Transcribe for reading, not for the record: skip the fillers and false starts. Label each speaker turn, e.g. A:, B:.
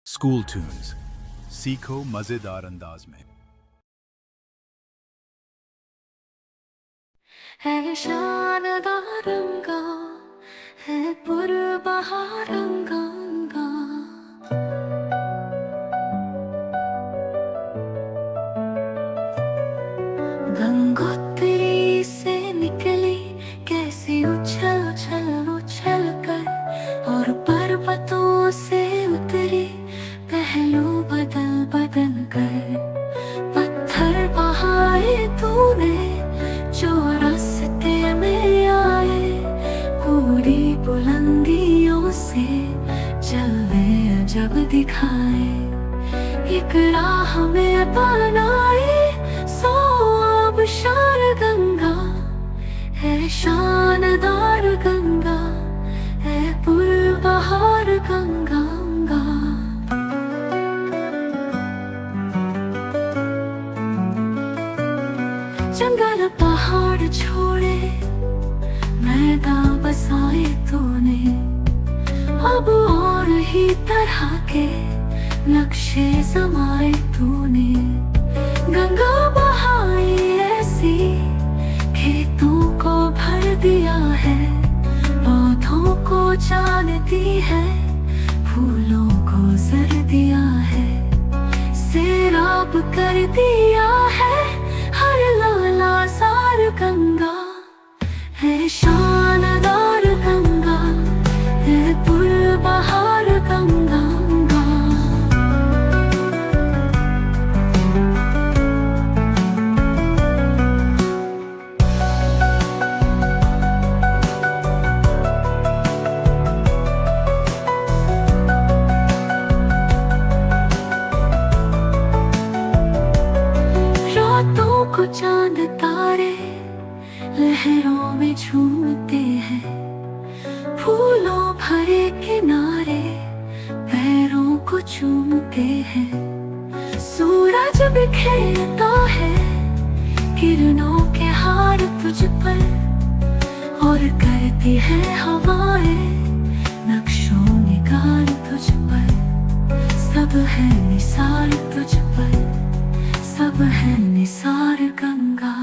A: School tunes, सीखो मजेदार अंदाज में।
B: है शानदार रंगा, है पुरबहार रंगांगा। गंगोत्री से निकली कैसी उछल उछल उछल कर, और पर्वतों से उतरी पहलू बदल बदल कर। पत्थर बहाए तूने जो रास्ते में आए, पूरी बुलंदियों से जलवे अजब दिखाए। एक राह में बनाए सो आबशार गंगा, है शानदार गंगा, है पुरबहार गंगा। जंगल पहाड़ छोड़े मैदान बसाए तूने, अब और ही तरह के नक्शे जमाए तूने। गंगा बहाई ऐसी खेतों को भर दिया है, पौधों को जानती है, फूलों को जर दिया है, सैराब कर दिया है हर लाला सार गंगा। है शानदार गंगा, है पुरबहार गंगा। रातों को चांद तारे लहरों में झूमते हैं, फूलों भरे किनारे पैरों को चूमते हैं। सूरज बिखेरता है किरणों के हार तुझ पर, और करती है हवाएं नक्शों निगार तुझ पर। सब है निसार तुझ पर, सब है निसार गंगा।